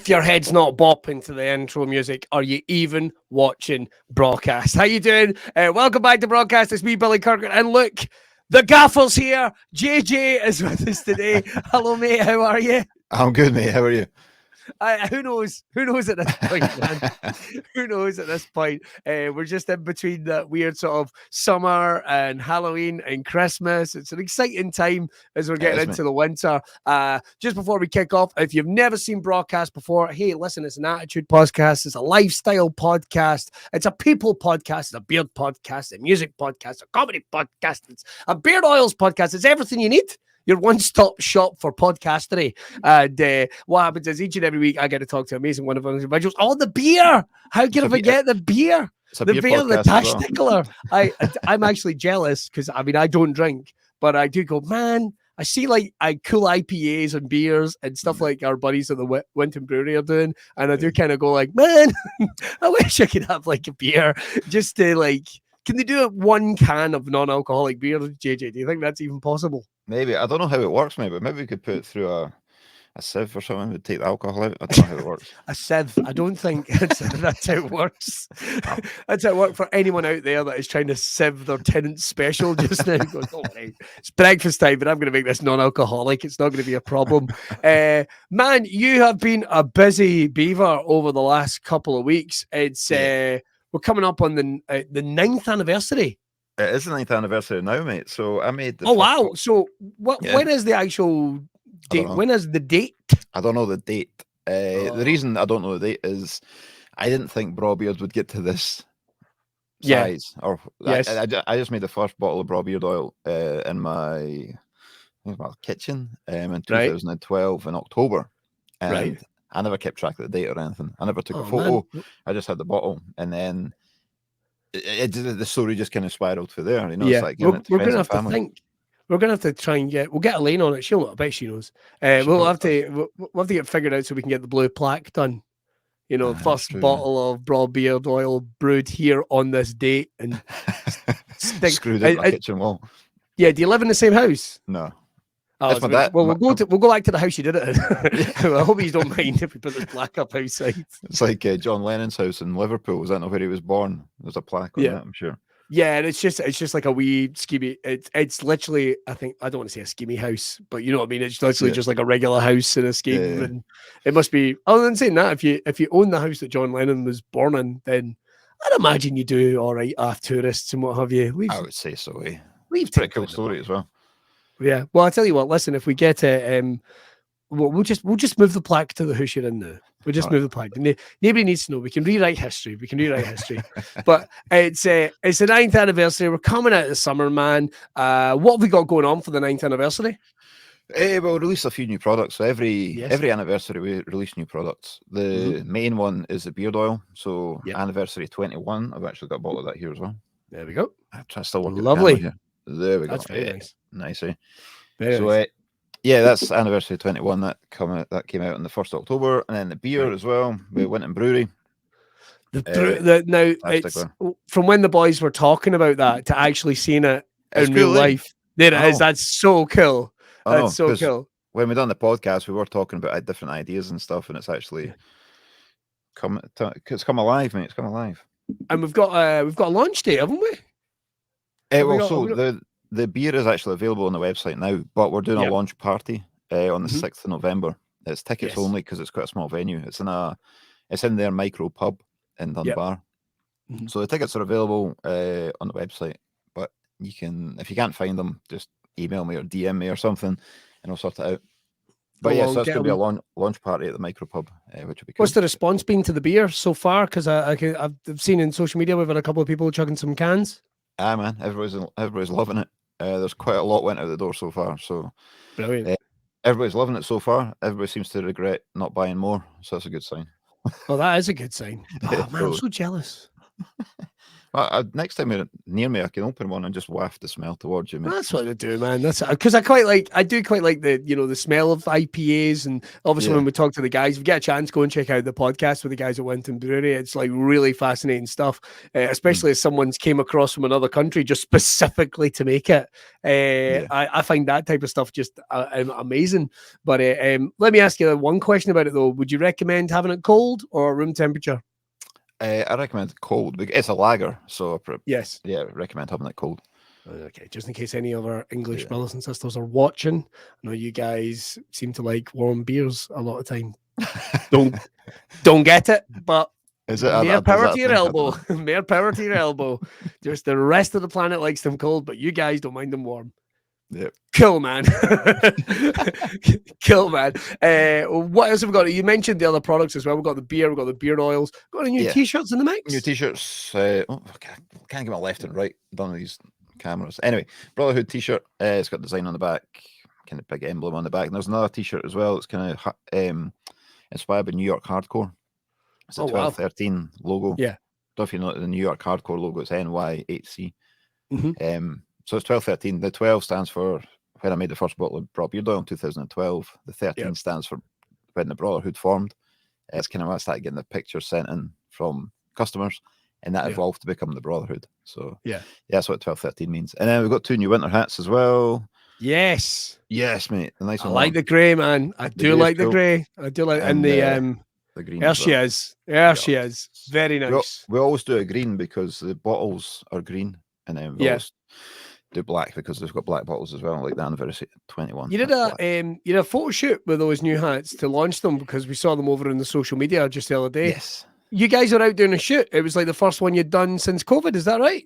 your head's not bopping to the intro music, are you even watching Braw Cast? How you doing? Welcome back to Braw Cast. It's me, Billy Kirkland, and look, the gaffer's here. JJ is with us today. Hello, mate. How are you? I'm good, mate. How are you? Who knows? Who knows at this point, man? Who knows at this point? We're just in between that weird sort of summer and Halloween and Christmas. It's an exciting time as we're getting into the winter. Just before we kick off, if you've never seen Braw Cast before, hey, listen, it's an attitude podcast. It's a lifestyle podcast. It's a people podcast. It's a beard podcast. A music podcast. A comedy podcast. It's a beard oils podcast. It's everything you need. Your one-stop shop for podcastery. And what happens is each and every week I get to talk to amazing, wonderful individuals. Oh, the beer! How can I forget the beer? The beer, the tash tickler. I'm actually jealous because, I mean, I don't drink, but I do go, man, I see like cool IPAs and beers and stuff like our buddies at the Winton Brewery are doing. And I do kind of go like, man, I wish I could have like a beer just to like, can they do one can of non-alcoholic beer, JJ? Do you think that's even possible? Maybe. I don't know how it works, maybe. Maybe we could put it through a sieve or something. We'd take the alcohol out. I don't know how it works. A sieve. I don't think that's how it works. Oh. That's how it works for anyone out there that is trying to sieve their tenant special just now. Going, oh, right. It's breakfast time, but I'm going to make this non-alcoholic. It's not going to be a problem. Man, you have been a busy beaver over the last couple of weeks. It's we're coming up on the 9th anniversary. It is the 9th anniversary now, mate. So I made the wow. So when is the actual date? When is the date? I don't know the date. The reason I don't know the date is I didn't think Braw Beard would get to this size. Or I just made the first bottle of Braw Beard oil in my kitchen in 2012 in October. And I never kept track of the date or anything. I never took a photo. Man. I just had the bottle, and then the story just kind of spiraled through there. You know, it's like we're going to have to think. We're going to have to try and we'll get Elaine on it. She'll know. I bet she knows. We'll have to get figured out so we can get the blue plaque done. You know, first bottle of Braw Beard oil brewed here on this date and screwed in my kitchen wall. Yeah. Do you live in the same house? No. Oh, we'll go back to the house you did it in. I hope you don't mind if we put this plaque up outside. It's like John Lennon's house in Liverpool. Was that not where he was born? There's a plaque on that, I'm sure. Yeah, and it's just like a wee schemy. It's literally, I don't want to say a schemy house, but you know what I mean. It's literally just like a regular house in a scheme, and it must be. Other than saying that, if you own the house that John Lennon was born in, then I'd imagine you do all right after tourists and what have you. I would say so. We've pretty cool story as well. Yeah. Well, I'll tell you what. Listen, if we get it, we'll just move the plaque to the house you're in now. We'll just move the plaque. Nobody needs to know. We can rewrite history. But it's the 9th anniversary. We're coming out of the summer, man. What have we got going on for the 9th anniversary? We'll release a few new products. So every anniversary we release new products. The main one is the beard oil. So anniversary 21. I've actually got a bottle of that here as well. There we go. I'm trying to still work. Lovely. There we go. That's very nice. Nice, Very nice. That's anniversary 21 that came out on the 1st of October, and then the beer as well. We went in brewery. Now it's from when the boys were talking about that to actually seeing it in real life. There it is. That's so cool. That's so cool. When we done the podcast, we were talking about different ideas and stuff, and it's actually come alive, mate. It's come alive. And we've got a launch date, haven't we? The beer is actually available on the website now, but we're doing a launch party on the 6th of November. It's tickets only because it's quite a small venue. It's in their micro pub in Dunbar. So the tickets are available on the website, but you can, if you can't find them, just email me or DM me or something, and I'll sort it out. But so that's going to be a launch party at the micro pub, which will be cool. What's the response been to the beer so far? Because I've seen in social media we've had a couple of people chugging some cans. Man, everybody's loving it. There's quite a lot went out the door so far, so brilliant. Everybody's loving it so far. Everybody seems to regret not buying more, so that's a good sign. Oh, that is a good sign. Oh man, I'm so jealous. Next time you're near me, I can open one and just waft the smell towards you, mate. That's what I do, man. That's because I do quite like the smell of IPAs, and obviously when we talk to the guys, if you get a chance, go and check out the podcast with the guys at Winton Brewery. It's like really fascinating stuff, especially as someone's came across from another country just specifically to make it. I find that type of stuff just amazing. But let me ask you one question about it though. Would you recommend having it cold or room temperature? I recommend cold because it's a lager, so yes, recommend having it cold. Okay, just in case any of our English brothers and sisters are watching, I know you guys seem to like warm beers a lot of time. Don't get it, but is it mere power to your elbow. Mere power to your elbow. Just the rest of the planet likes them cold, but you guys don't mind them warm. Yeah. Cool, man. Cool, man. What else have we got? You mentioned the other products as well. We've got the beer, we've got the beard oils. Got any new t-shirts in the mix? New t-shirts. Can't get my left and right done with these cameras. Anyway, Brawtherhood t-shirt. It's got design on the back, kind of big emblem on the back. And there's another t-shirt as well. It's kind of inspired by New York hardcore. It's a 1213 logo. Yeah. Don't know if you know the New York hardcore logo. It's NY8C. So it's 1213. The 12 stands for when I made the first bottle of Braw Beard oil in 2012. The 13 stands for when the Brawtherhood formed. It's kind of when I started getting the pictures sent in from customers, and that evolved to become the Brawtherhood. So that's what 1213 means. And then we've got 2 new winter hats as well. Yes, mate. The nice one. I like the grey, man. I do like the grey. I do like, and the green. There she is. There she is. Very nice. We always do a green because the bottles are green, and then we always do black because they've got black bottles as well, like the anniversary 21. You did a photo shoot with those new hats to launch them because we saw them over in the social media just the other day. Yes. You guys are out doing a shoot. It was like the first one you'd done since COVID. Is that right?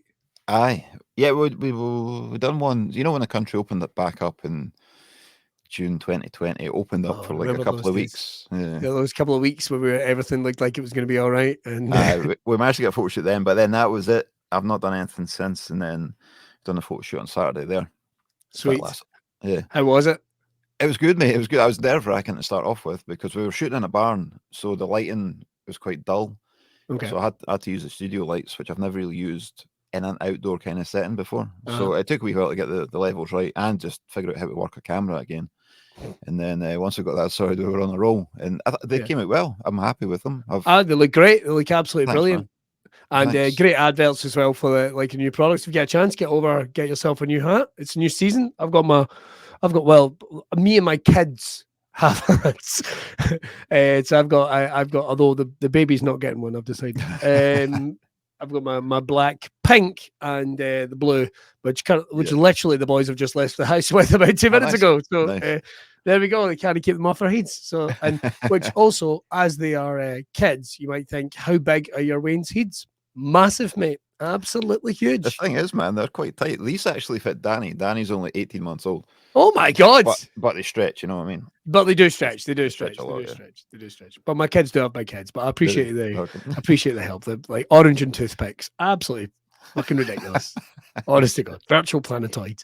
Aye. Yeah, we done one. You know when the country opened it back up in June 2020, it opened up for like a couple of weeks. Yeah, those couple of weeks where everything looked like it was going to be all right. And we managed to get a photo shoot then, but then that was it. I've not done anything since, and then done a photo shoot on Saturday there. Sweet. Yeah. How was it? It was good, mate. It was good. I was nerve-wracking to start off with because we were shooting in a barn, so the lighting was quite dull. Okay. So I had to use the studio lights, which I've never really used in an outdoor kind of setting before. So it took a wee while to get the levels right and just figure out how to work a camera again. And then once we got that sorted, we were on a roll, and they came out well. I'm happy with them. They look great. They look absolutely brilliant. Man. And great adverts as well for the new products. If you get a chance, get yourself a new hat. It's a new season. Me and my kids have hats. So I've got although the baby's not getting one, I've decided. I've got my black, pink, and the blue, which literally the boys have just left the house with about 2 minutes ago. So there we go. They can't keep them off their heads. So which also, as they are kids, you might think, how big are your Wayne's heads? Massive, mate. Absolutely huge. The thing is, man, they're quite tight. These actually fit Danny. Danny's only 18 months old. Oh my God. But they stretch, you know what I mean? But they do stretch. They do stretch. They do stretch. But my kids do have big heads. But I appreciate the help. They're like orange and toothpicks. Absolutely fucking ridiculous. Honest to God. Virtual planetoids.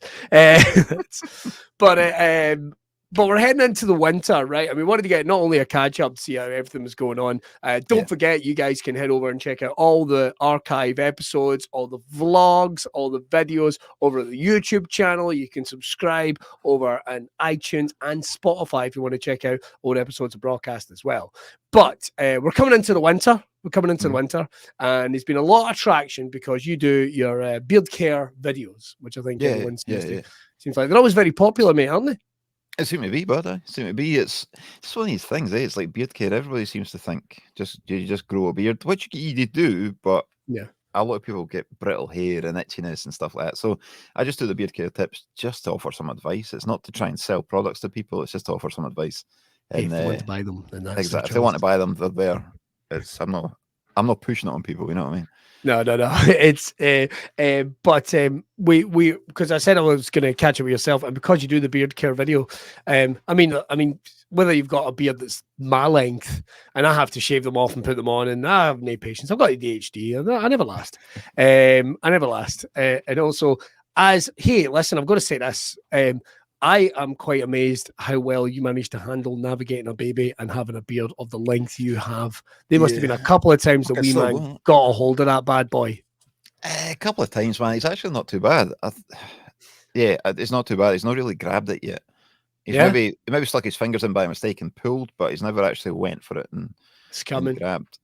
But we're heading into the winter, right? And we wanted to get not only a catch up to see how everything was going on. Don't forget, you guys can head over and check out all the archive episodes, all the vlogs, all the videos over at the YouTube channel. You can subscribe over on iTunes and Spotify if you want to check out old episodes of Braw Cast as well. But we're coming into the winter. And there's been a lot of traction because you do your beard care videos, which I think everyone seems like they're always very popular, mate, aren't they? It seems to be, bud. It's one of these things, It's like beard care. Everybody seems to think you just grow a beard, which you do, but a lot of people get brittle hair and itchiness and stuff like that. So I just do the beard care tips just to offer some advice. It's not to try and sell products to people. It's just to offer some advice. And if they want to buy them, then that's exactly. If they want to buy them, they're there. I'm not pushing it on people. You know what I mean? No. It's we because I said I was going to catch up with yourself, and because you do the beard care video, I mean, whether you've got a beard that's my length and I have to shave them off and put them on, and I have no patience. I've got ADHD. I never last. And also, listen, I've got to say this. I am quite amazed how well you managed to handle navigating a baby and having a beard of the length you have. There must have been a couple of times that wee man got a hold of that bad boy. A couple of times, man. He's actually not too bad. Yeah, it's not too bad. He's not really grabbed it yet. He maybe stuck his fingers in by mistake and pulled, but he's never actually went for it and grabbed.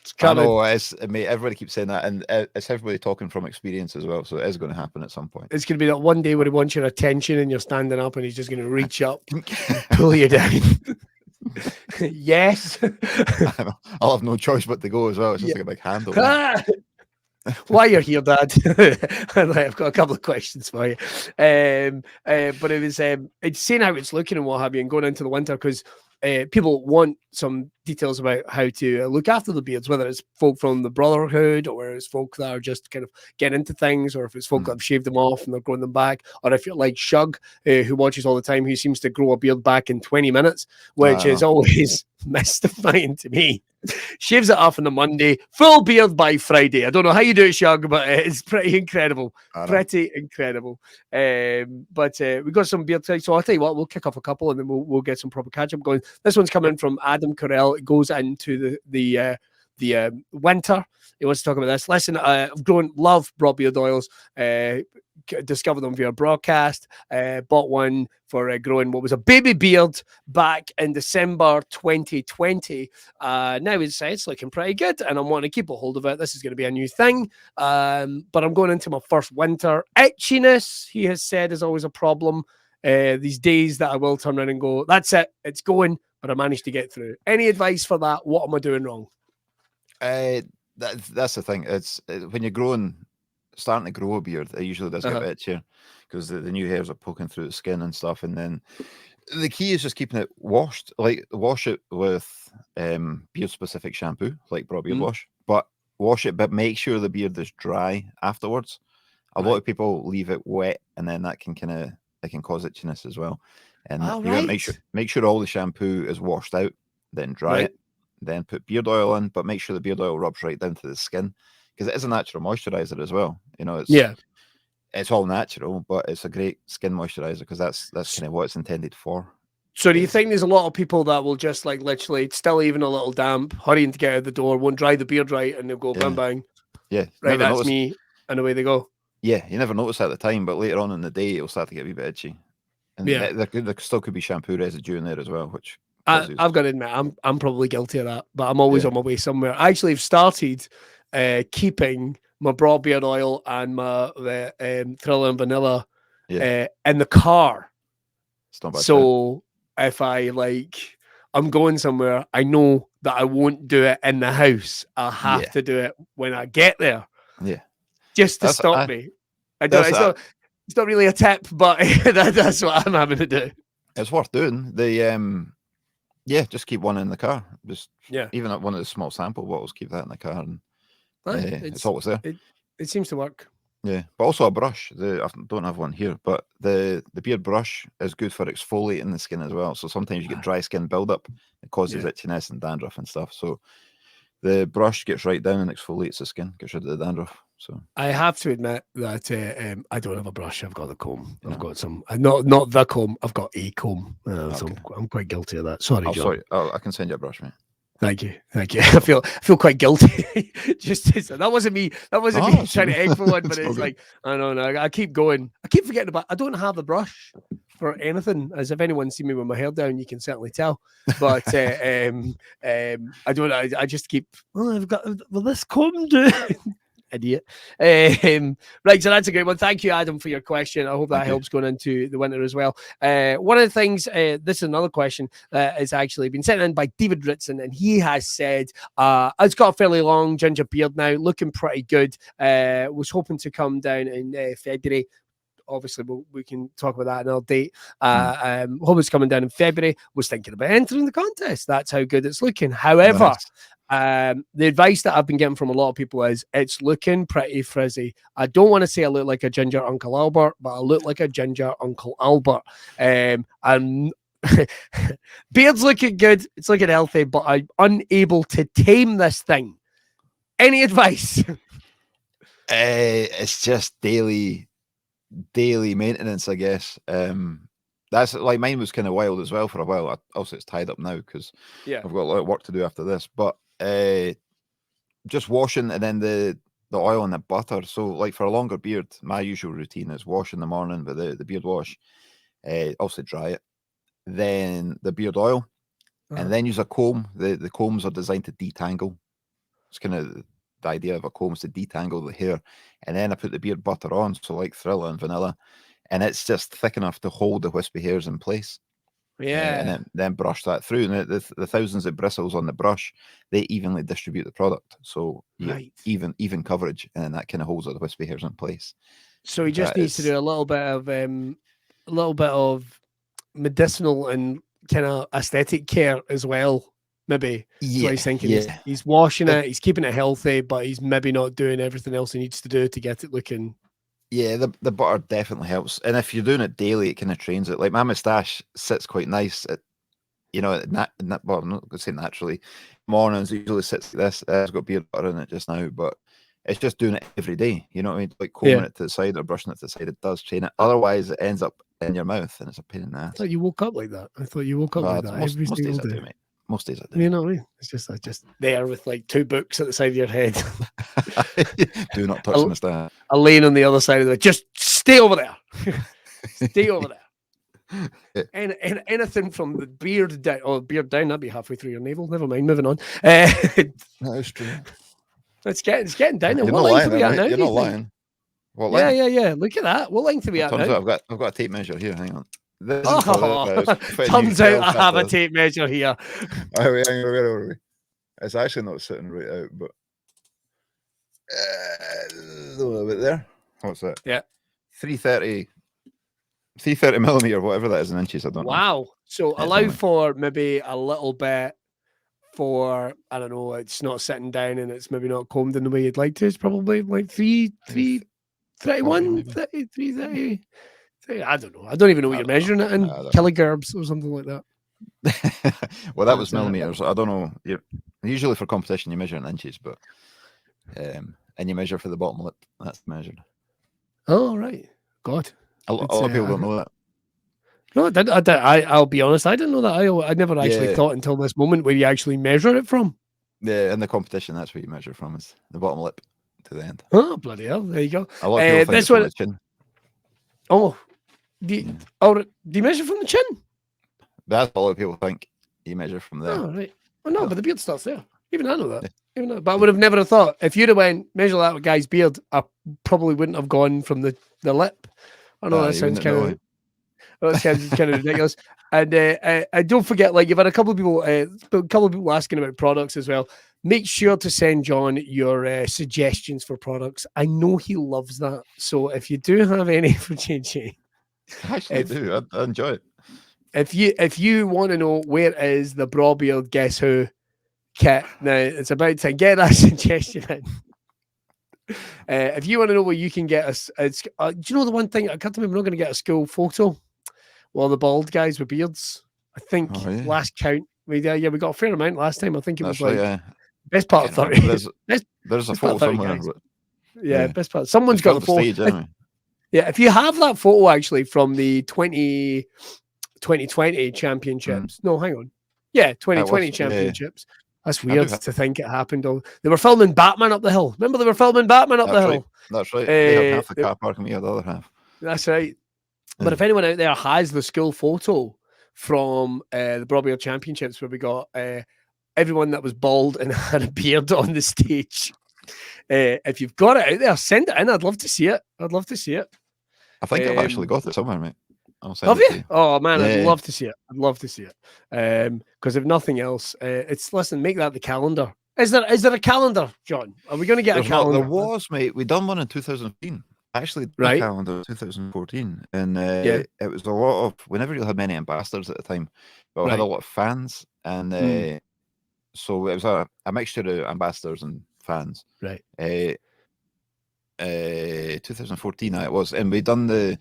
It's coming. I know, mate, everybody keeps saying that, and it's everybody talking from experience as well, so it is going to happen at some point. It's going to be that one day where he wants your attention and you're standing up and he's just going to reach up and pull you down. Yes. I'll have no choice but to go as well. It's just like a big handle. Why you're here, Dad? I've got a couple of questions for you. But it was it's seeing how it's looking and what have you, and going into the winter, because people want some details about how to look after the beards, whether it's folk from the Brawtherhood, or whether it's folk that are just kind of getting into things, or if it's folk that have shaved them off and they're growing them back, or if you're like Shug, who watches all the time, who seems to grow a beard back in 20 minutes, which is always mystifying to me. Shaves it off on the Monday, full beard by Friday. I don't know how you do it, Shug, but it's pretty incredible. Pretty incredible. But we've got some beard types, so I'll tell you what, we'll kick off a couple and then we'll get some proper catch-up going. This one's coming from Adam Carell. It goes into the winter. He wants to talk about this. Listen, I've love Braw Beard oils. Discovered them via Braw Cast. Bought one for growing what was a baby beard back in December 2020. Now it's looking pretty good, and I'm wanting to keep a hold of it. This is going to be a new thing, but I'm going into my first winter. Itchiness, he has said, is always a problem. These days that I will turn around and go, that's it, it's going, but I managed to get through. Any advice for that? What am I doing wrong? That's the thing. It's when you're starting to grow a beard, it usually does get itchier because the new hairs are poking through the skin and stuff. And then the key is just keeping it washed. Like, wash it with beard specific shampoo, like Braw Beard wash, but wash it, but make sure the beard is dry afterwards. A lot of people leave it wet, and then that can cause itchiness as well. And you got to make sure all the shampoo is washed out, then dry it, then put beard oil in, but make sure the beard oil rubs right down to the skin, because it is a natural moisturizer as well. You know, it's all natural, but it's a great skin moisturizer because that's kind of what it's intended for. So do you think there's a lot of people that will just like literally still even a little damp, hurrying to get out the door, won't dry the beard right, and they'll go bang bang? Yeah, right, that's me, and away they go. Yeah, you never notice at the time, but later on in the day, it'll start to get a wee bit itchy. And there still could be shampoo residue in there as well, which I've got to admit, I'm probably guilty of that, but I'm always on my way somewhere. I actually have started keeping my Braw Beard oil and my Thriller and Vanilla in the car. It's not bad. So if I'm going somewhere, I know that I won't do it in the house. I'll have to do it when I get there. Yeah. Just to stop me. It's not really a tip, but that's what I'm having to do. It's worth doing. Just keep one in the car. Even at one of the small sample bottles, keep that in the car, and it's always there. It seems to work. Yeah, but also a brush. I don't have one here, but the beard brush is good for exfoliating the skin as well. So sometimes you get dry skin buildup. It causes itchiness and dandruff and stuff. So the brush gets right down and exfoliates the skin, gets rid of the dandruff. So I have to admit that I don't have a brush. I've got the comb. I've got some. Not the comb. I've got a comb. So I'm quite guilty of that. Sorry, John. Sorry. I can send you a brush, mate. Thank you. I feel quite guilty. That wasn't me. That wasn't me trying to egg for one. But it's like, I don't know. I keep going. I keep forgetting about. I don't have a brush for anything. As if anyone's seen me with my hair down, you can certainly tell. But I don't. I just keep. Oh, I've got. Will this comb do? Idiot. Right, so that's a great one. Thank you, Adam, for your question. I hope that helps going into the winter as well. One of the things, this is another question that has actually been sent in by David Ritson, and he has said, it's got a fairly long ginger beard now, looking pretty good. Was hoping to come down in February. Obviously, we can talk about that another date. Hope it's coming down in February. Was thinking about entering the contest. That's how good it's looking. However, the advice that I've been getting from a lot of people is it's looking pretty frizzy. I don't want to say I look like a ginger Uncle Albert, but I look like a ginger Uncle Albert. And beard's looking good. It's looking healthy, but I'm unable to tame this thing. Any advice? It's just daily maintenance, I guess. That's like mine was kind of wild as well for a while. Also, it's tied up now because I've got a lot of work to do after this. But just washing, and then the oil and the butter. So, like for a longer beard, my usual routine is wash in the morning with the beard wash, also dry it, then the beard oil, and then use a comb. The combs are designed to detangle. It's kind of the idea of a comb is to detangle the hair, and then I put the beard butter on, so like Thrilla and vanilla, and it's just thick enough to hold the wispy hairs in place. And then brush that through, and the thousands of bristles on the brush, they evenly distribute the product, so even coverage, and that kind of holds all the wispy hairs in place. So he just needs to do a little bit of medicinal and kind of aesthetic care as well. Maybe that's what he's thinking. He's washing it, he's keeping it healthy, but he's maybe not doing everything else he needs to do to get it looking. Yeah, the butter definitely helps, and if you're doing it daily, it kind of trains it. Like my moustache sits quite nice at, well, I'm not going to say naturally. Mornings it usually sits like this. It's got beard butter in it just now, but it's just doing it every day. You know what I mean? Like combing it to the side or brushing it to the side. It does train it. Otherwise, it ends up in your mouth, and it's a pain in the ass. I thought you woke up like that. Every most single days day. I do, mate. Most days I do. You know what I mean? It's just there with like 2 books at the side of your head. Do not touch the moustache. A lane on the other side of it. Just stay over there. Stay over there. And anything from the beard down, beard down, that'd be halfway through your navel. Never mind, moving on. That is true. It's getting down there. You're what not length lying, are we at now? You're not lying. What length? Yeah. Look at that. What length are we at now? I've got a tape measure here. Hang on. Turns out I have a tape measure here. Where are we? It's actually not sitting right out, but a little bit there. What's that? Yeah. 330 millimeter, whatever that is in inches. I don't know. Wow. So allow for maybe a little bit for, I don't know, it's not sitting down and it's maybe not combed in the way you'd like to. It's probably like 331, 330. I don't know. I don't even know what you're measuring it in. Kilograms or something like that. Well, that was millimeters. I don't know. Usually for competition, you measure in inches, but and you measure for the bottom lip. That's measured. Oh, right. God. A lot of people don't know that. No, I'll be honest. I didn't know that. I never actually thought until this moment where you actually measure it from. Yeah, in the competition, that's where you measure from, is the bottom lip to the end. Oh, bloody hell. There you go. A lot of people think it's from the chin. Oh, do you measure from the chin? That's what a lot of people think. You measure from there. Oh, right. Well, no, but the beard starts there. Even I know that. But I would have never thought. If you'd have went, measure that with guy's beard, I probably wouldn't have gone from the lip. I know that sounds kind of... That sounds kind of ridiculous. And don't forget, like, you've had a couple of people asking about products as well. Make sure to send John your suggestions for products. I know he loves that. So if you do have any for JJ, I actually do. I enjoy it. If you want to know where is the Braw Beard Guess Who kit, now it's about to get that suggestion in. If you want to know where you can get us, do you know the one thing? I can't remember. We're not going to get a school photo. Well, the bald guys with beards. I think last count we got a fair amount last time. I think it was best part of 30. There's a photo somewhere. Best part. Someone's got the photo. Stage, anyway. If you have that photo actually from the 2020 championships. No, hang on. 2020 championships. That's weird to think it happened. They were filming Batman up the hill. Remember they were filming Batman up the hill? That's right. They had half the car park and we had the other half. That's right. But if anyone out there has the school photo from the Braw Beard Championships where we got everyone that was bald and had a beard on the stage, if you've got it out there, send it in. I'd love to see it. I think I've actually got it somewhere, mate. Have you? Oh man, I'd love to see it. Because if nothing else, make that the calendar. Is there a calendar, John? Are we going to get a calendar? There was, mate. We done one in 2015. Actually, the calendar in 2014, and it was a lot of. We never really had many ambassadors at the time, but we had a lot of fans, and so it was a mixture of ambassadors and fans. Right. 2014, it was, and we done the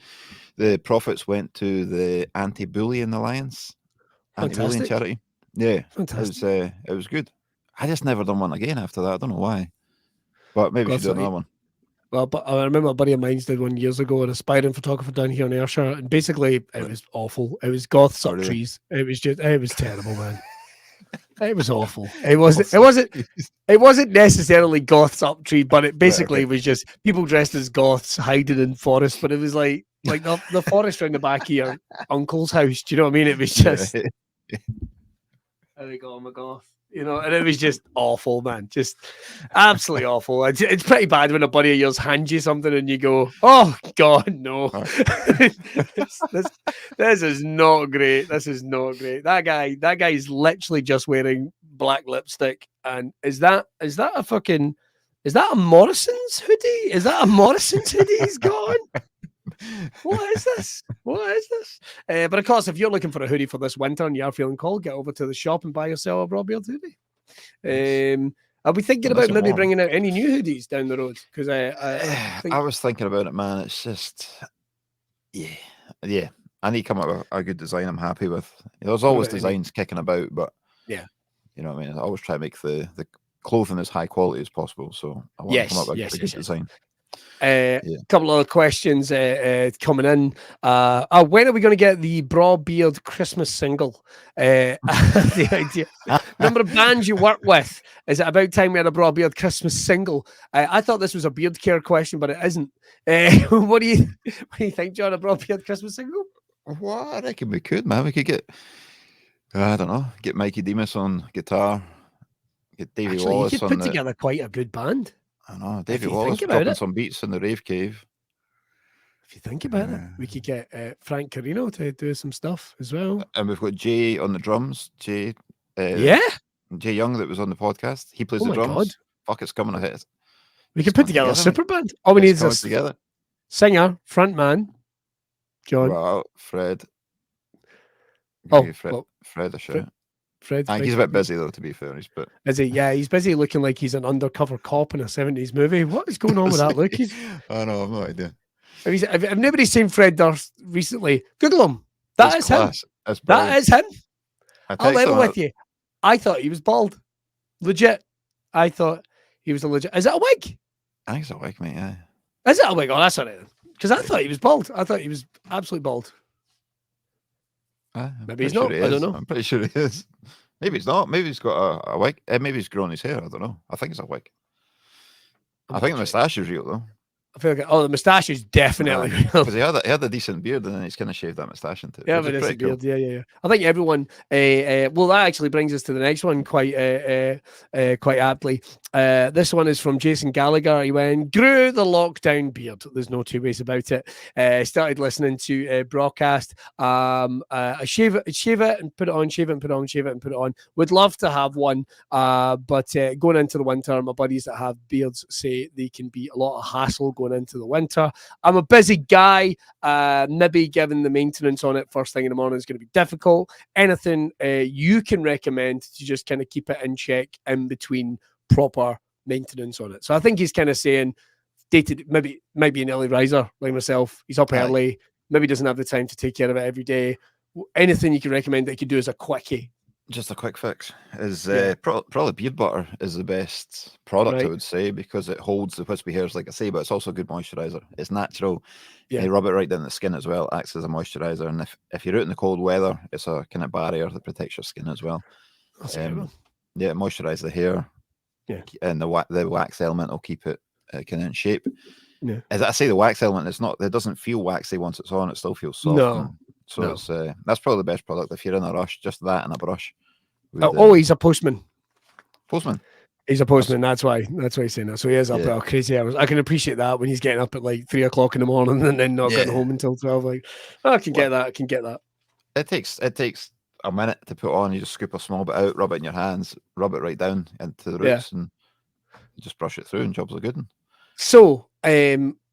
profits went to the Anti-Bullying Alliance, anti-bullying charity. Yeah, fantastic. It was good. I just never done one again after that. I don't know why, but maybe we should do another one. Well, but I remember a buddy of mine did one years ago, an aspiring photographer down here in Ayrshire, and basically it was awful. It was goths up trees. It was terrible, man. It was awful. It wasn't necessarily goths up tree, but it basically was just people dressed as goths hiding in forest. But it was like the forest around the back of your uncle's house. Do you know what I mean? It was just there we go, I'm a goth. You know, and it was just awful, man. Just absolutely awful. It's pretty bad when a buddy of yours hands you something and you go, "Oh God, no! this is not great. This is not great." That guy's literally just wearing black lipstick. And is that a Morrison's hoodie? Is that a Morrison's hoodie he's got on? What is this? But of course, if you're looking for a hoodie for this winter and you are feeling cold, get over to the shop and buy yourself a Braw Beard hoodie. Are we thinking about maybe bringing out any new hoodies down the road? Because I was thinking about it, man. It's just, yeah. I need to come up with a good design I'm happy with. There's always designs kicking about, but yeah, you know what I mean. I always try to make the clothing as high quality as possible. So I want to come up with a good design. Couple of questions coming in. When are we going to get the Braw Beard Christmas single? The idea. Number of bands you work with. Is it about time we had a Braw Beard Christmas single? I thought this was a beard care question, but it isn't. What do you think, John? A Braw Beard Christmas single? Well, I reckon we could, man. We could get, I don't know, get Mikey Demas on guitar, get Davey Wallace you could put together quite a good band. I know, Davey Wallace dropping some beats in the Rave Cave. If you think about it, we could get Frank Carino to do some stuff as well. And we've got Jay on the drums. Jay Young that was on the podcast. He plays the drums. God. Fuck, it's coming ahead. We could put together a super band. All we need is a singer, front man, John. Well, Fred. Fred a shout. Fred. He's a bit busy though, to be fair. Is he? Yeah, he's busy looking like he's an undercover cop in a 70s movie. What is going on with that look? I know, I've no idea. Have nobody seen Fred Durst recently? Google him. That is him. That is him. I'll level with you. I thought he was bald. Legit. I thought he was a legit. Is it a wig? I think it's a wig, mate. Yeah. Is it a wig? Oh, that's all right. Because I thought he was bald. I thought he was absolutely bald. Maybe he's not. I don't know. I'm pretty sure he is. Maybe he's not. Maybe he's got a wig. Maybe he's grown his hair. I don't know. I think it's a wig. I think the moustache is real though. I feel like the moustache is definitely real. Because he had a decent beard and then he's kind of shaved that moustache into it. Yeah, but it's a beard. Cool. Yeah. I think everyone. Well, that actually brings us to the next one quite aptly. This one is from Jason Gallagher. He went, grew the lockdown beard. There's no two ways about it. Started listening to Braw Cast. I shave it and put it on, shave it and put it on, shave it and put it on. Would love to have one, but going into the winter, my buddies that have beards say they can be a lot of hassle going into the winter. I'm a busy guy. Maybe given the maintenance on it first thing in the morning is going to be difficult. Anything you can recommend to just kind of keep it in check in between proper maintenance on it? So I think he's kind of saying maybe an early riser like myself. He's up early, maybe doesn't have the time to take care of it every day. Anything you can recommend that you could do as a quickie? Just a quick fix is probably beard butter is the best product, I would say, because it holds the wispy hairs, like I say, but it's also a good moisturizer. It's natural. Yeah. You rub it right down the skin as well. It acts as a moisturizer, and if you're out in the cold weather, it's a kind of barrier that protects your skin as well. Yeah, moisturize the hair. Yeah, and the wax element will keep it kind of in shape. Yeah, as I say, the wax element it doesn't feel waxy once it's on. It still feels soft. No. So it's that's probably the best product if you're in a rush. Just that and a brush. He's a postman. Postman. He's a postman. That's why he's saying that. So he is up at crazy hours. I can appreciate that when he's getting up at like 3 o'clock in the morning and then not getting home until 12. Like, I can get that. It takes a minute to put on. You just scoop a small bit out, rub it in your hands, rub it right down into the roots, and you just brush it through, and jobs are good. So,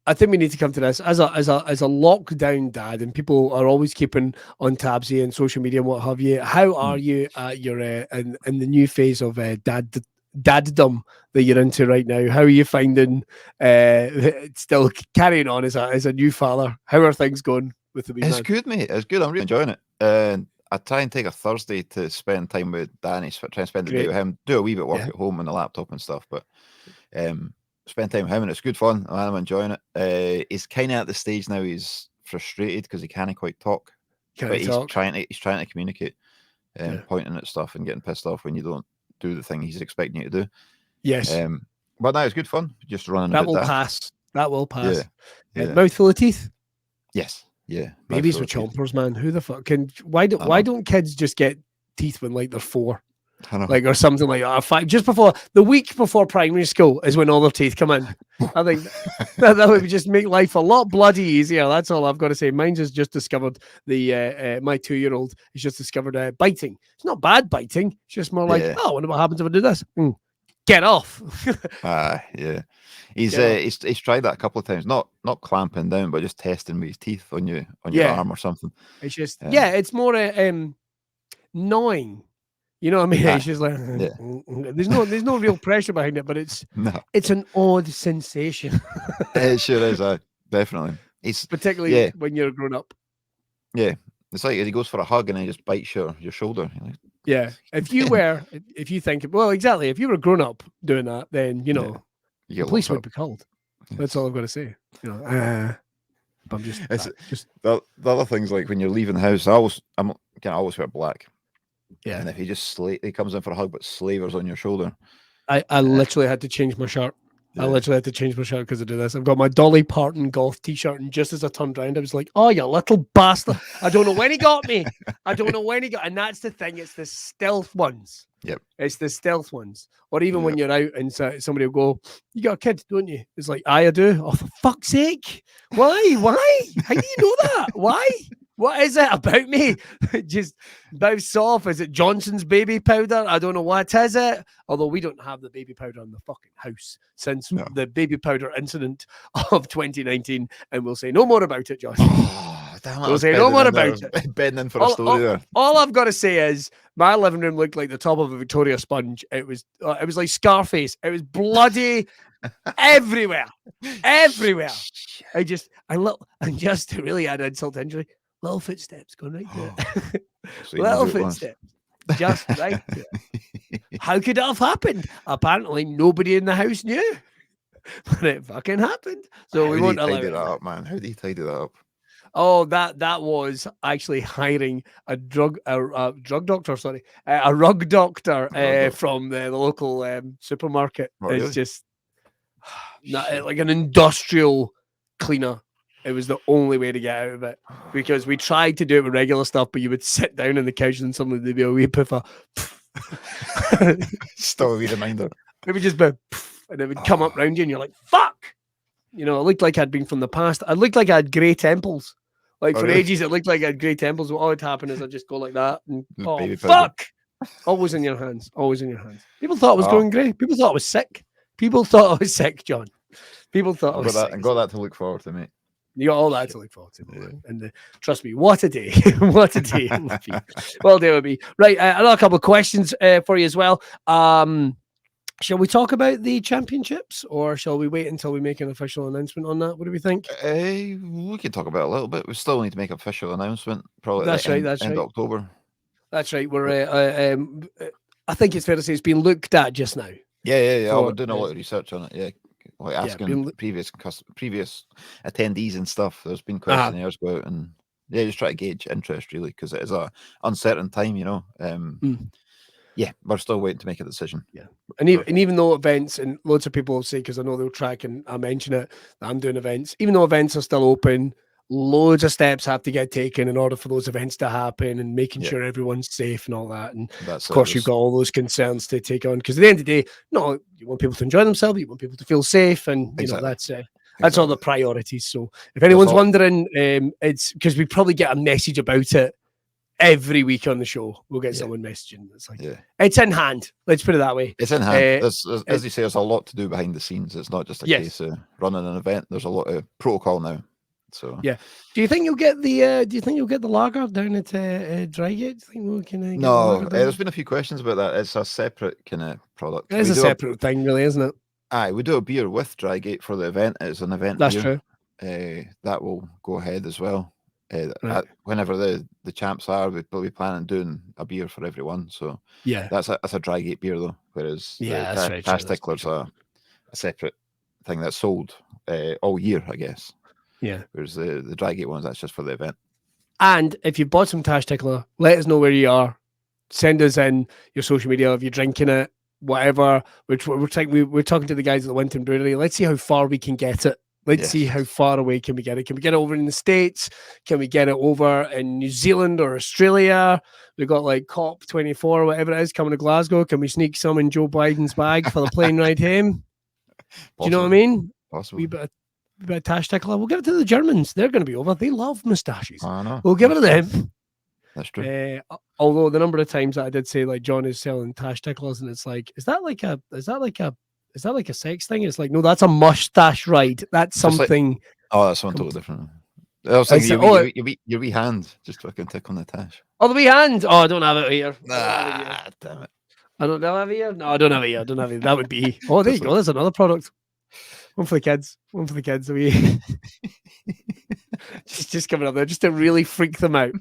I think we need to come to this as a lockdown dad, and people are always keeping on tabs here on social media and what have you. How are you at your in the new phase of daddom that you're into right now? How are you finding still carrying on as a new father? How are things going with the wee man? It's good, mate. It's good. I'm really enjoying it. And I try and take a Thursday to spend time with Danny, try and spend the day with him, do a wee bit of work at home on the laptop and stuff, but spend time with him, and it's good fun. I'm enjoying it. He's kind of at the stage now he's frustrated because he can't quite talk. He's trying to communicate. pointing at stuff and getting pissed off when you don't do the thing he's expecting you to do. Yes. But no, it's good fun. Just running a That bit will daft. pass. That will pass. Yeah. Mouthful of teeth? Yes. Yeah. Babies with chompers, man. Who the fuck can? Why don't kids just get teeth when like they're 4? Like, or something like that. Just before the week before primary school is when all their teeth come in. I think that would just make life a lot bloody easier. That's all I've got to say. Mine's has just discovered my 2-year-old has just discovered biting. It's not bad biting. It's just more like, I wonder what happens if I do this. Get off. Yeah. He's tried that a couple of times. Not clamping down, but just testing with his teeth on your arm or something. It's just it's more gnawing. You know what I mean? It's just like there's no real pressure behind it, but it's an odd sensation. It sure is, definitely. It's particularly when you're grown up. Yeah. It's like he goes for a hug and then he just bites your shoulder. Like, if you think, well, exactly. If you were grown up doing that, then the police would be called. Yes. That's all I've got to say. But I'm just the other things, like when you're leaving the house, I always wear black. Yeah. And if he comes in for a hug but slavers on your shoulder. I literally had to change my shirt. I literally had to change my shirt because I do this. I've got my Dolly Parton golf t-shirt, and just as I turned around, I was like, "Oh, you little bastard!" I don't know when he got me. And that's the thing. It's the stealth ones. Yep. It's the stealth ones. Or even when you're out and somebody will go, "You got a kid, don't you?" It's like, I do. Oh, for fuck's sake! Why? How do you know that? Why? What is it about me? Just bounce off. Is it Johnson's baby powder? I don't know what is it. Although we don't have the baby powder in the fucking house since the baby powder incident of 2019, and we'll say no more about it, Josh. We'll say no more about it. Bending for a story there. All I've got to say is my living room looked like the top of a Victoria sponge. It was like Scarface. It was bloody everywhere. And just to really add insult to injury, little footsteps going right there. Little footsteps. Just right there. How could it have happened? Apparently nobody in the house knew. But it fucking happened. So we won't allow it. Up, man. How do you tidy that up? Oh, that was actually hiring a rug doctor from the local supermarket. Really? It's just like an industrial cleaner. It was the only way to get out of it, because we tried to do it with regular stuff, but you would sit down on the couch and suddenly there'd be a wee poof of still a wee reminder. It would just be and it would come up round you and you're like, fuck! It looked like I'd been from the past. I looked like I had grey temples. Like for ages, it looked like I had grey temples. What would happen is I'd just go like that and fuck! Always in your hands. Always in your hands. People thought I was going grey. People thought I was sick. People thought I was sick, John. People thought I was sick. I got that to look forward to, mate. You got all that to look forward to. Yeah. And trust me, what a day. What a day it would be. Well, there would be. Right, another couple of questions for you as well. Shall we talk about the championships, or shall we wait until we make an official announcement on that? What do we think? We can talk about it a little bit. We still need to make an official announcement, probably that's right. End October. That's right. We're I think it's fair to say it's been looked at just now. Yeah. We're doing a lot of research on it, yeah. Like asking previous attendees and stuff. There's been questionnaires go out, and just try to gauge interest, really, because it is a uncertain time, Yeah, we're still waiting to make a decision. Yeah, and even though events, and loads of people will say, because I know they'll track, and I mention it, that I'm doing events, even though events are still open, loads of steps have to get taken in order for those events to happen, and making sure everyone's safe and all that. And of course, you've got all those concerns to take on, because at the end of the day, you want people to enjoy themselves, you want people to feel safe, and that's all the priorities. So if anyone's wondering, it's because we probably get a message about it every week on the show. We'll get someone messaging. It's like, it's in hand. Let's put it that way. It's in hand. As you say, there's a lot to do behind the snes. It's not just a case of running an event. There's a lot of protocol now. So do you think you'll get the lager down at Drygate? Do you think we can? No, there's been a few questions about that. It's a separate kind of product. It's a separate thing, really, isn't it? Aye, we do a beer with Drygate for the event. It's an event. That's beer. True. That will go ahead as well. Whenever the champs are, we'll be planning on doing a beer for everyone. So that's a Drygate beer though. Whereas the Cash Tickler's a separate thing that's sold all year, I guess. Yeah. Whereas the Drygate ones, that's just for the event. And if you bought some Tash Tickler, let us know where you are. send us in your social media if you're drinking it, whatever. We're talking to the guys at the Winton Brewery. Let's see how far we can get it. Let's see how far away can we get it. Can we get it over in the States? Can we get it over in New Zealand or Australia? We've got like COP24, whatever it is, coming to Glasgow. Can we sneak some in Joe Biden's bag for the plane ride home? Do you know what I mean? Possible. We bit of tash tickler. We'll give it to the Germans. They're going to be over. They love moustaches. I know. We'll give it to them. That's true. Although the number of times that I did say like John is selling tash ticklers, and it's like, is that like a sex thing? It's like, no, that's a mustache ride. That's something. Like, that's something totally different. I was thinking your wee hand, just fucking tick on the tash. Oh, the wee hand. Oh, I don't have it here. Damn it. I don't have it here. No, I don't have it here. That would be. Oh, there you go. There's another product. One for the kids. Just coming up there, just to really freak them out. We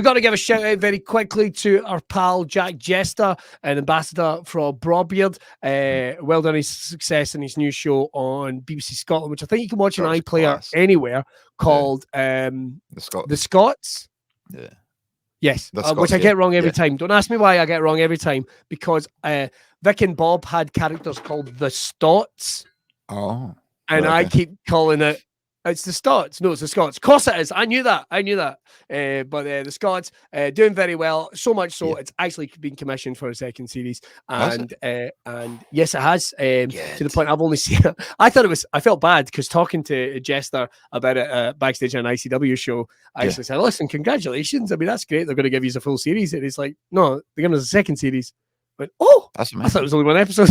got to give a shout out very quickly to our pal Jack Jester, an ambassador for Braw Beard. Well done his success in his new show on BBC Scotland, which I think you can watch on iPlayer anywhere, called The Scots. Yeah. Yes, which I get wrong every time. Don't ask me why I get wrong every time, because Vic and Bob had characters called the Stots. Oh. And I keep calling it, it's the Scots. No, it's the Scots. Of course it is. I knew that. But the Scots doing very well. So much so, it's actually been commissioned for a second series. And yes, it has. To the point I've only seen it. I felt bad because talking to Jester about it backstage on an ICW show, I actually said, listen, congratulations. I mean, that's great. They're going to give you a full series. And he's like, no, they're giving us a second series. Went, oh, that's amazing. I thought it was only one episode.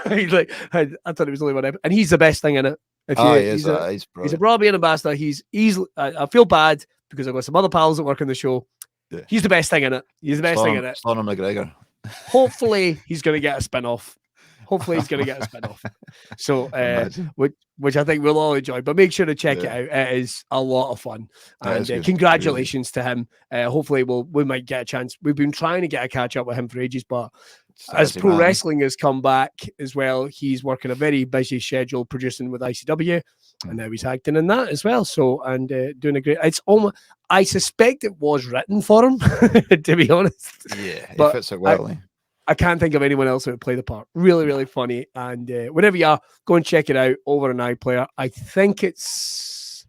I thought it was only one episode, and he's the best thing in it. He's a Braw Beard ambassador. He's easily. I feel bad because I've got some other pals that work on the show. Yeah. He's the best thing in it. Conor McGregor. Hopefully, he's going to get a spin-off. So, which I think we'll all enjoy. But make sure to check it out. It is a lot of fun. And congratulations to him. Hopefully, we might get a chance. We've been trying to get a catch up with him for ages, but as pro wrestling has come back as well, he's working a very busy schedule producing with ICW, and now he's acting in that as well. So, and doing a great. It's almost. I suspect it was written for him, to be honest. Yeah, it fits it well. I can't think of anyone else who would play the part. Really, really funny. And whenever you are, go and check it out over an iPlayer. I think it's.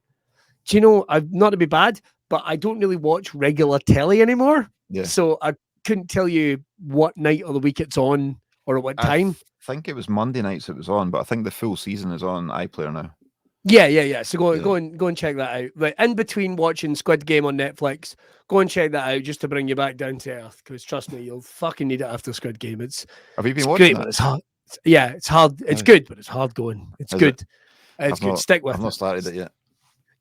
Do you know? Not to be bad, but I don't really watch regular telly anymore. Yeah. So I couldn't tell you what night of the week it's on or at what time. I think it was Monday nights it was on, but I think the full season is on iPlayer now. Yeah. So go and check that out. Like in between watching Squid Game on Netflix, go and check that out just to bring you back down to earth. Because trust me, you'll fucking need it after Squid Game. Have you been watching great, but it's hard. It's hard. It's good, but it's hard going. It's good. It's good. Stick with it. I've not started it yet.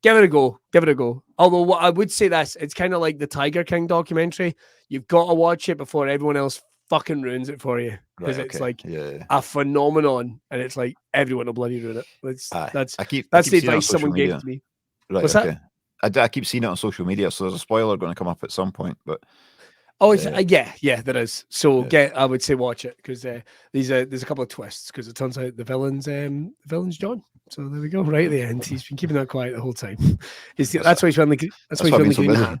Give it a go. Although what I would say it's kind of like the Tiger King documentary. You've got to watch it before everyone else fucking ruins it for you, because it's like a phenomenon, and it's like everyone will bloody ruin it. That's the advice someone gave to me. Right, what's that? I keep seeing it on social media, so there's a spoiler going to come up at some point, but. Oh, it's there is. So I would say watch it, because there's a couple of twists, because it turns out the villain's John. So there we go, right at the end. He's been keeping that quiet the whole time. That's why he's running the green hat.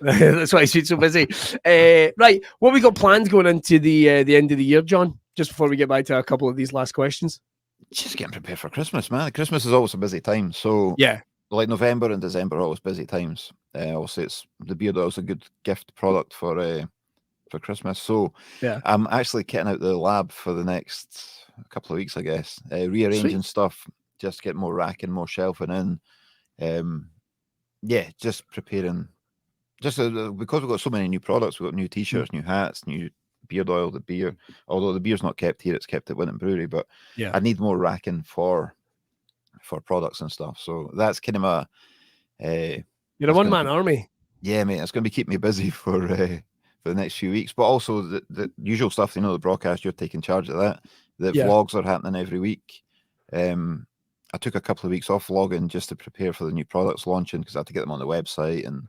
That's why he's so busy. Right, what we got planned going into the end of the year, John? Just before we get back to a couple of these last questions. Just getting prepared for Christmas, man. Christmas is always a busy time. So like November and December are always busy times. Also, it's the beard oil's a good gift product for Christmas. So I'm actually kitting out the lab for the next couple of weeks, I guess. Rearranging stuff, just get more racking, more shelving in. Just preparing. Just because we've got so many new products, we've got new T-shirts, new hats, new beard oil, the beer. Although the beer's not kept here, it's kept at Winton Brewery. But I need more racking for products and stuff. So that's kind of you're a one-man army. Yeah, mate. It's going to be keeping me busy for the next few weeks. But also the usual stuff. You know, the broadcast. You're taking charge of that. The vlogs are happening every week. I took a couple of weeks off vlogging just to prepare for the new products launching, because I had to get them on the website and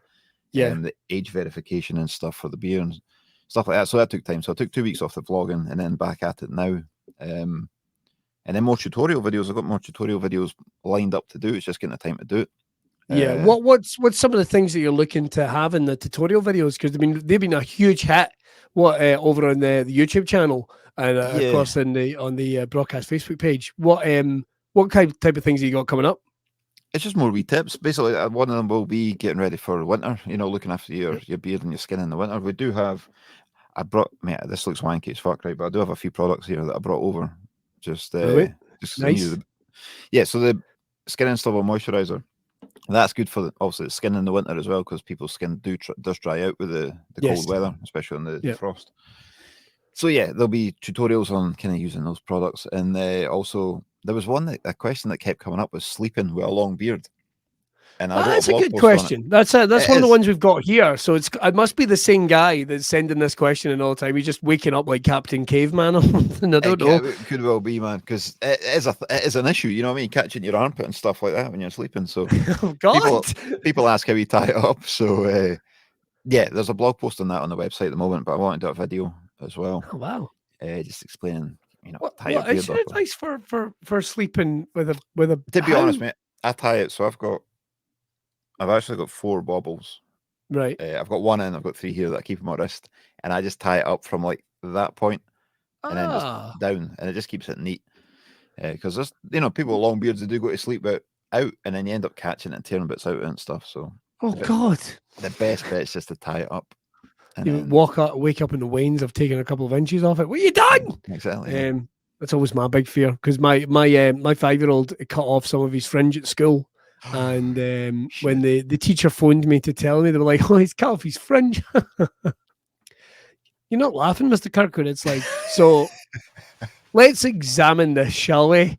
the age verification and stuff for the beer and stuff like that. So that took time. So I took 2 weeks off the vlogging and then back at it now. And then more tutorial videos. I've got more tutorial videos lined up to do. It's just getting the time to do it. Yeah. What's some of the things that you're looking to have in the tutorial videos? Because I mean, they've been a huge hit. Over on the YouTube channel and of course on the Braw Cast Facebook page. What type of things have you got coming up? It's just more wee tips. Basically, one of them will be getting ready for winter. You know, looking after your beard and your skin in the winter. We do have. This looks wanky as fuck, right? But I do have a few products here that I brought over. Just nice. So the skin and stubble moisturizer. That's good for obviously the skin in the winter as well, because people's skin does dry out with the cold weather, especially on the frost. So yeah, there'll be tutorials on kind of using those products, and also there was a question that kept coming up was sleeping with a long beard. And that's a good question. That's one of the ones we've got here. So it must be the same guy that's sending this question in all the time. He's just waking up like Captain Caveman or something. I don't know. It could well be, man, because it is an issue. You know what I mean? Catching your armpit and stuff like that when you're sleeping. So oh, God. People ask how you tie it up. So there's a blog post on that on the website at the moment, but I want to do a video as well. Oh wow! Just explaining, what is your advice for sleeping with a? To be honest, mate, I tie it. So I've actually got 4 baubles. Right. I've got 1 and I've got 3 here that I keep on my wrist, and I just tie it up from like that point and then just down, and it just keeps it neat. Because there's people with long beards, they do go to sleep out, and then you end up catching it and tearing bits out and stuff. So God, the best bet is just to tie it up. And you wake up in the wains of taking a couple of inches off it. What you done? Exactly. That's always my big fear, because my 5-year-old cut off some of his fringe at school. And when the teacher phoned me to tell me, they were like, "Oh, he's cut off his fringe." You're not laughing, Mr. Kirkwood. It's like, so let's examine this, shall we?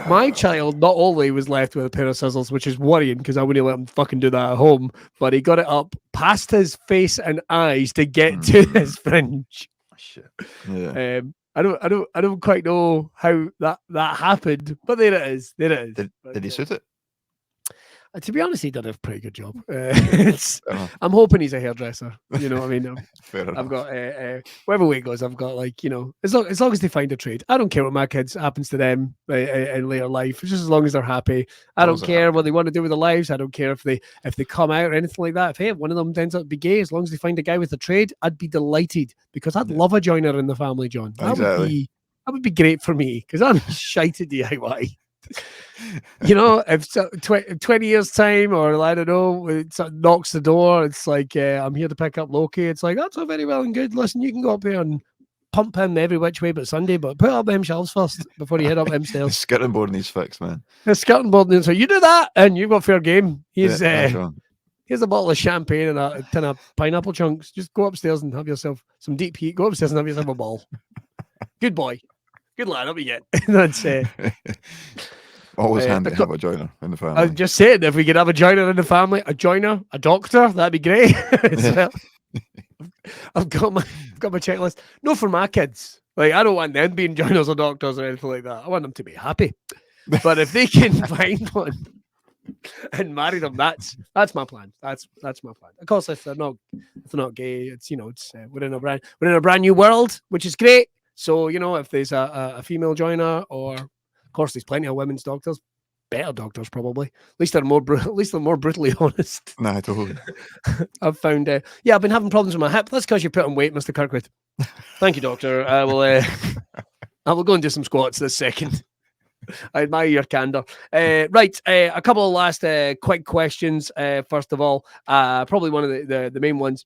My child not only was left with a pair of scissors, which is worrying because I wouldn't let him fucking do that at home, but he got it up past his face and eyes to get to his fringe. Shit. Yeah. I don't quite know how that happened, but there it is. Did he suit it? To be honest, he did a pretty good job. I'm hoping he's a hairdresser. You know what I mean? I've got wherever way it goes, I've got as long as they find a trade. I don't care what my kids happens to them in later life. Just as long as they're happy. I don't care what they want to do with their lives. I don't care if they come out or anything like that. If one of them ends up to be gay, as long as they find a guy with a trade, I'd be delighted, because I'd love a joiner in the family, John. That would be great for me, because I'm shite at DIY. If 20 years time, or I don't know, it knocks the door, it's like, I'm here to pick up Loki. It's like, that's all very well and good. Listen, you can go up there and pump him every which way but Sunday, but put up them shelves first before you head up them stairs. The skirting board needs fixed, man. The skirting board, so you do that and you've got fair game. Here's a bottle of champagne and a tin of pineapple chunks. Just go upstairs and have yourself some deep heat. Go upstairs and have yourself a ball. Good boy. Good lad, up you get. That's always handy to have a joiner in the family. I was just saying, if we could have a joiner in the family, a joiner, a doctor, that'd be great. I've got my checklist. No, for my kids. Like, I don't want them being joiners or doctors or anything like that. I want them to be happy. But if they can find one and marry them, that's my plan. That's my plan. Of course, if they're not gay, it's we're in a brand new world, which is great. So if there's a female joiner, or of course there's plenty of women's doctors, better doctors probably. At least they're more brutally honest. Nah, totally. I've found I've been having problems with my hip. That's because you put on weight, Mr. Kirkwood. Thank you, doctor. I will go and do some squats this second. I admire your candor. Right, a couple of last quick questions. First of all, probably one of the main ones.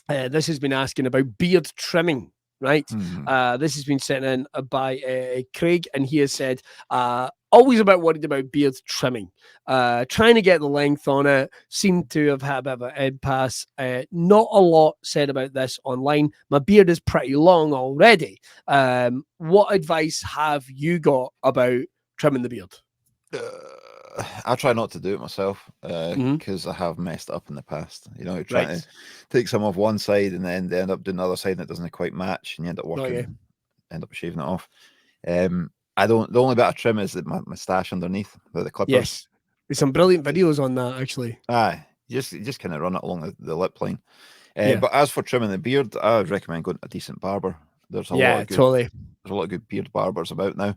This has been asking about beard trimming. Right. This has been sent in by Craig, and he has said, always worried about beard trimming. Trying to get the length on it. Seem to have had a bit of an impasse. Not a lot said about this online. My beard is pretty long already. What advice have you got about trimming the beard? I try not to do it myself because I have messed up in the past. Trying to take some off one side and then they end up doing the other side and it doesn't quite match, and you end up end up shaving it off. The only bit of trim is my moustache underneath the clippers. Yes, there's some brilliant videos on that actually. You just kind of run it along the lip line. But as for trimming the beard, I would recommend going to a decent barber. There's a lot of good beard barbers about now.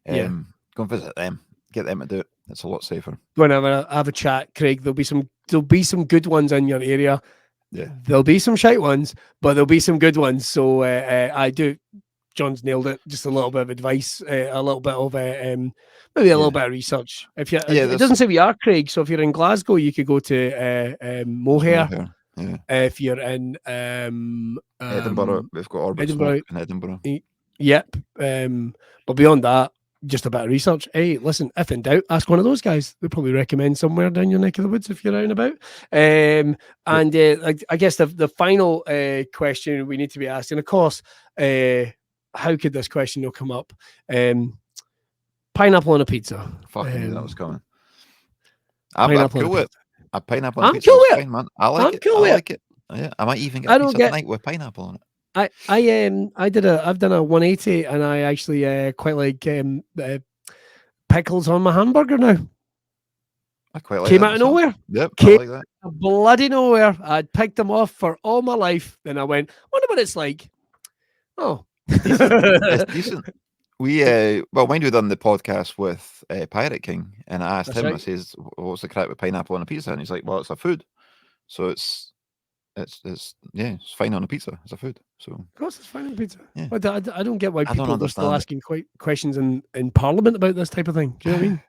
Go and visit them. Get them to do it. It's a lot safer. Whenever I have a chat, Craig, there'll be some good ones in your area. Yeah, there'll be some shite ones, but there'll be some good ones. So I do. John's nailed it. Just a little bit of advice, a little bit of maybe a little bit of research. If you, it doesn't say we are, Craig. So if you're in Glasgow, you could go to Mohair. Yeah. If you're in Edinburgh, we've got Orbit Smoke in Edinburgh. Yep. But beyond that, just a bit of research. Hey, listen, if in doubt, ask one of those guys. They'll probably recommend somewhere down your neck of the woods if you're out and about. And I guess the final question we need to be asking, of course, how could this question not come up? Pineapple on a pizza. Fucking knew that was coming. I'm cool with it. A pineapple on a pizza. Cool with fine, man. I like it. I like it. Yeah, I might even get a pizza tonight with pineapple on it. I've done a 180 and I actually quite like pickles on my hamburger now. I quite like Came out of nowhere. Yep, I like that. Bloody nowhere. I'd picked them off for all my life. Then I went, wonder what it's like. Oh, it's decent. We mind we done the podcast with Pirate King, and I asked him. Right. I says, "What's the crack with pineapple on a pizza?" And he's like, "Well, it's a food, so it's fine on a pizza. It's a food." So of course, it's fine on a pizza. Yeah. But I don't get why people are still asking questions in Parliament about this type of thing. Do you know what I mean?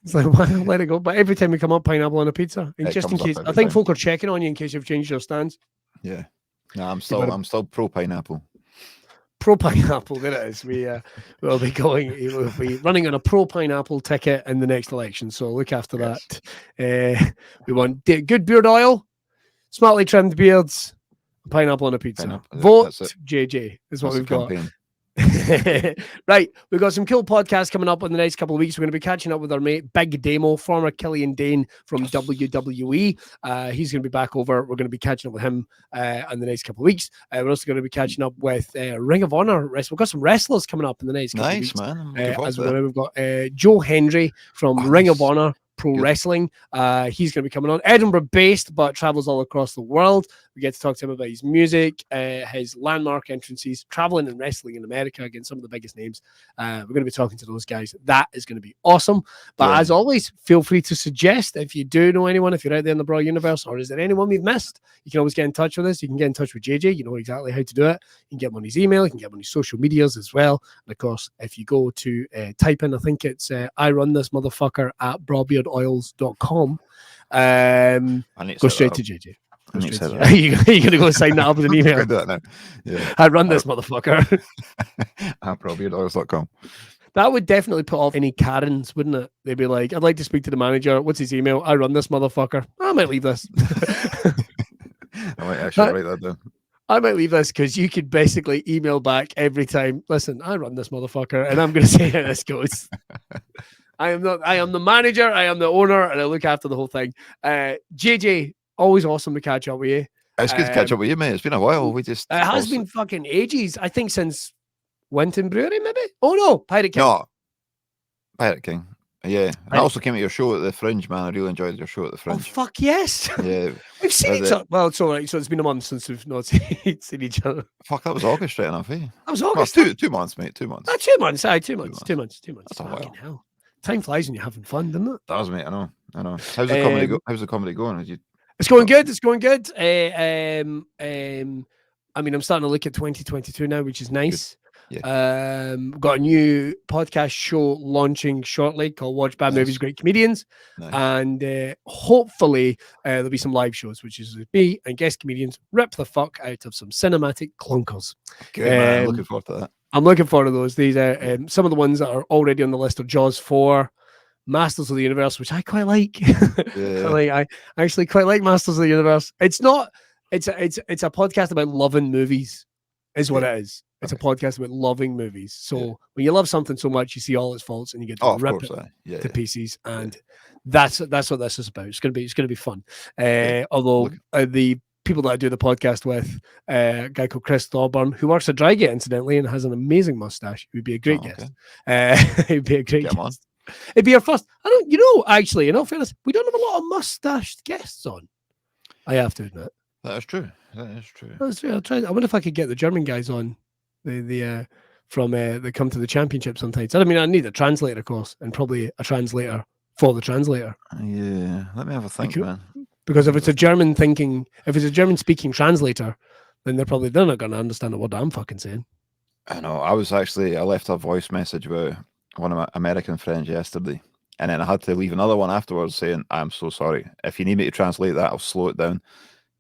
It's like, why let it go? But every time we come up, pineapple on a pizza, and just in case, I think folk are checking on you in case you've changed your stance. Yeah, no, I'm still pro pineapple. Pro pineapple, there it is. We'll be running on a pro pineapple ticket in the next election. So look after that. We want good beard oil, smartly trimmed beards, pineapple on a pizza. Vote JJ is what we've got. Right, we've got some cool podcasts coming up in the next couple of weeks. We're going to be catching up with our mate Big Damo, former Killian Dane from WWE. He's going to be back over. We're going to be catching up with him in the next couple of weeks. We're also going to be catching up with Ring of Honor. We've got some wrestlers coming up in the next couple of weeks. Nice, man. We've got Joe Henry from Ring of Honor Pro Wrestling. He's going to be coming on. Edinburgh based, but travels all across the world. We get to talk to him about his music, his landmark entrances, traveling and wrestling in America against some of the biggest names. We're going to be talking to those guys. That is going to be awesome. But as always, feel free to suggest if you do know anyone, if you're out there in the Braw universe, or is there anyone we've missed, you can always get in touch with us. You can get in touch with JJ. You know exactly how to do it. You can get him on his email. You can get him on his social medias as well. And of course, if you go to type in, I think it's I run this motherfucker at brawbeardoils.com. Go straight to JJ. You're going to go sign that up with an email. Yeah. I run this motherfucker. At brawbeardoils.com. That would definitely put off any Karens, wouldn't it? They'd be like, I'd like to speak to the manager. What's his email? I run this motherfucker. I might leave this. I might actually write that down. I might leave this because you could basically email back every time. Listen, I run this motherfucker, and I'm going to say how this goes. I am the manager, I am the owner, and I look after the whole thing. JJ, always awesome to catch up with you. It's good to catch up with you, mate. It's been a while. It has been fucking ages. I think since Winton Brewery, maybe? Oh no, Pirate King. No, Pirate King. Yeah. I also came to your show at the Fringe, man. I really enjoyed your show at the Fringe. Oh, fuck yes. Yeah. We've seen each other. Well, it's all right. So it's been a month since we've not seen each other. Fuck, that was August, straight enough, eh? That was August. Well, 2 months, mate. 2 months. 2 months. 2 months. 2 months. That's a while. Hell. Time flies when you're having fun, doesn't it? It does, mate. I know. How's the comedy How's the comedy going? It's going good. It's going good. I mean, I'm starting to look at 2022 now, which is nice. Yeah. Got a new podcast show launching shortly called Watch Bad Movies, Great Comedians. Nice. And hopefully there'll be some live shows, which is me and guest comedians rip the fuck out of some cinematic clunkers. Good, man. Looking forward to that. I'm looking forward to those. These are some of the ones that are already on the list are Jaws 4, Masters of the Universe, which I quite like. Yeah. I actually quite like Masters of the Universe. It's a podcast about loving movies, is what it is. It's a podcast about loving movies. So when you love something so much, you see all its faults and you get to rip it to pieces. And that's what this is about. It's gonna be fun. Although the people that I do the podcast with, a guy called Chris Thorburn, who works at Drygate incidentally and has an amazing mustache. He would be a great guest. He'd be a great guest. It'd be our first. Actually, in all fairness, we don't have a lot of mustached guests on. I have to admit. That is true. I'll try. I wonder if I could get the German guys on. The that come to the championship sometimes. I mean, I need a translator course and probably a translator for the translator. Yeah, let me have a think, man. Because if it's a German speaking translator, then they're not going to understand what I'm fucking saying. I know. I left a voice message with one of my American friends yesterday, and then I had to leave another one afterwards saying, "I'm so sorry. If you need me to translate that, I'll slow it down."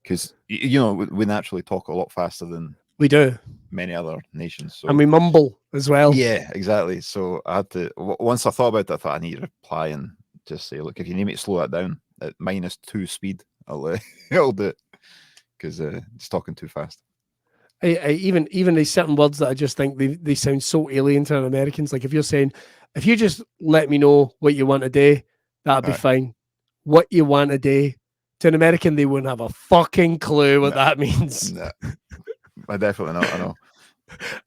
Because, you know, we naturally talk a lot faster than we do many other nations. So. And we mumble as well. Yeah, exactly. So I had to, once I thought about it, I thought I need to reply and just say, look, if you need me to slow that down at -2 speed, I'll do it. Because it's talking too fast. Even these certain words that I just think they sound so alien to Americans. Like if you're saying, if you just let me know what you want a day, that'd be fine. What you want a day. To an American, they wouldn't have a fucking clue what that means. No. I definitely not. I know.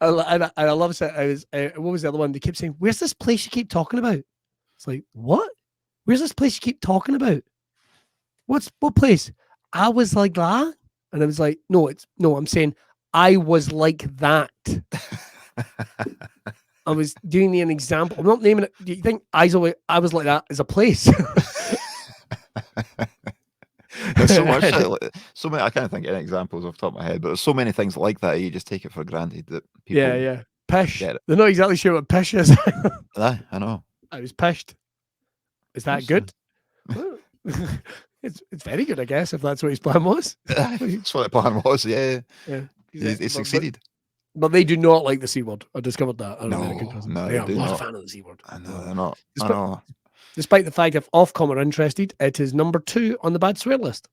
I love it. What was the other one? They kept saying, "Where's this place you keep talking about?" It's like, what? Where's this place you keep talking about? What place? I was like that, and I was like, no, I'm saying I was like that. I was doing an example. I'm not naming it. Do you think I was like that as a place? There's so much, so many. I can't think of any examples off the top of my head, but there's so many things like that. You just take it for granted that people. Yeah. Pish. They're not exactly sure what pish is. I know. I was pished. Is that good? It's very good, I guess, if that's what his plan was. That's what the plan was. Yeah. He succeeded. But they do not like the C word. I discovered that. No, they are not a fan of the C word. I know they're not. Despite the fact if Ofcom are interested, it is number 2 on the bad swear list.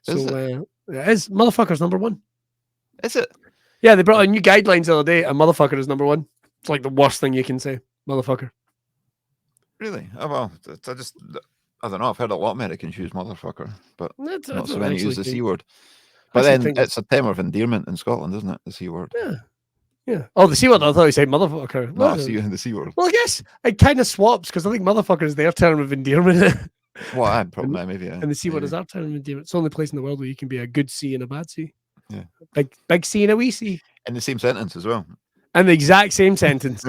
So it is. Motherfucker's number 1. Is it? Yeah, they brought out new guidelines the other day, and motherfucker is number 1. It's like the worst thing you can say. Motherfucker. Really? Oh, well, I don't know. I've heard a lot of Americans use motherfucker, but not so many use the C word. But then it's a term of endearment in Scotland, isn't it? The C word. Yeah. Oh, the C word. I thought you said motherfucker. No, the C word. Well, I guess it kind of swaps because I think motherfucker is their term of endearment. Well, I'm probably maybe. And the C word is our term of endearment. It's the only place in the world where you can be a good C and a bad C. Yeah. Big C and a wee C. In the same sentence as well. And the exact same sentence.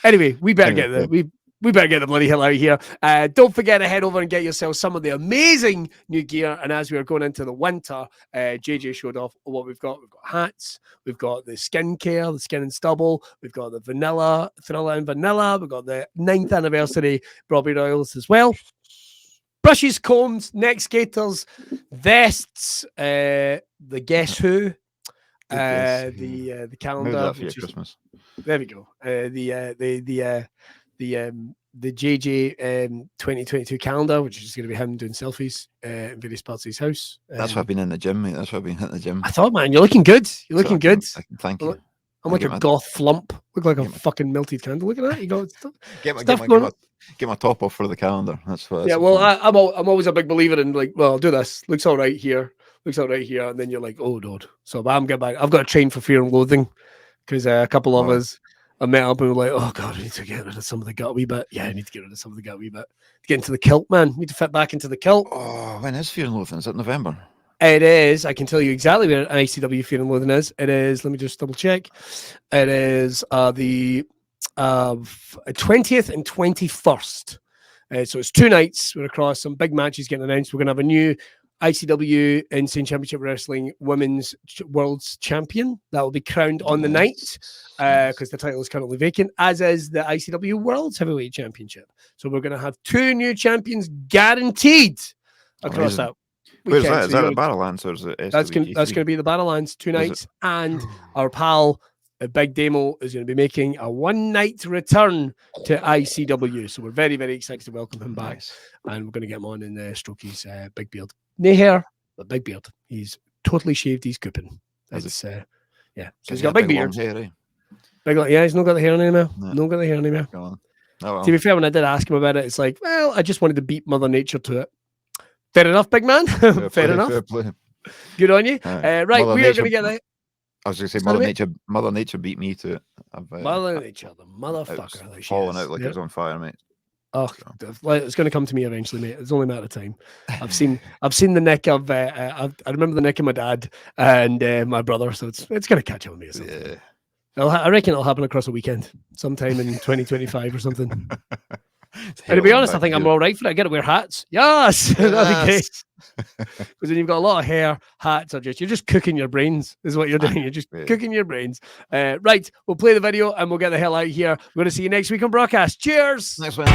Anyway, we better get we better get the bloody hell out of here. Don't forget to head over and get yourself some of the amazing new gear. And as we are going into the winter, JJ showed off what we've got. We've got hats. We've got the skincare, the skin and stubble. We've got the vanilla, Thriller and vanilla. We've got the 9th anniversary Braw Beard oils as well. Brushes, combs, neck skaters, vests, the Guess Who, the calendar. For your Christmas. There we go. The JJ 2022 calendar, which is going to be him doing selfies in various parts of his house. That's why I've been in the gym, mate. That's why I've been hitting the gym. I thought, man, you're looking good. You're looking good. Thank you. I'm like a goth flump. Look like a fucking melted candle. Look at that. You got get my top off for the calendar. That's what. Yeah, well, I'm always a big believer in like, well, I'll do this. Looks all right here. And then you're like, oh, God. So I'm getting back. I've got to train for Fear and Loathing because a couple of us I met up and we were like, oh, God, I need to get rid of some of the gut a wee bit. Yeah, I need to get rid of some of the gut a wee bit. To get into the kilt, man. Need to fit back into the kilt. Oh, when is Fear and Loathing? Is it November? It is. I can tell you exactly where ICW Fear and Loathing is. It is, let me just double check. It is the 20th and 21st. So it's 2 nights. We're across some big matches getting announced. We're going to have a new ICW Insane Championship Wrestling Women's World's Champion that will be crowned on the night because the title is currently vacant, as is the ICW World's Heavyweight Championship. So we're going to have 2 new champions guaranteed across that. Where's that? Is that the Battlelands or is it that's going to be the Battlelands 2 nights, and our pal Big Demo is going to be making a 1-night return to ICW. So we're very, very excited to welcome him back, and we're going to get him on and stroke his big beard. No hair, but big beard. He's totally shaved his coupon. Yeah, so he's got a big beard. Hair, he's not got the hair anymore. No got the hair anymore. Oh, well. To be fair, when I did ask him about it, it's like, well, I just wanted to beat Mother Nature to it. Fair enough, big man. Fair enough. Good on you. Right, we are going to get that. I was going to say, Mother Nature beat me to it. Mother Nature, the motherfucker. It's falling out like it was on fire, mate. Oh, it's going to come to me eventually, mate. It's only a matter of time. I've seen the neck of. I remember the neck of my dad and my brother, so it's going to catch up with me. Or something. I reckon it'll happen across a weekend, sometime in 2025 or something. And to be honest, I think I'm all right for it. I get to wear hats. Yes, that'd be great. Because then you've got a lot of hair. Hats are you're just cooking your brains, is what you're doing. You're just cooking your brains. Right, we'll play the video and we'll get the hell out of here. We're going to see you next week on Braw Cast. Cheers. Next one.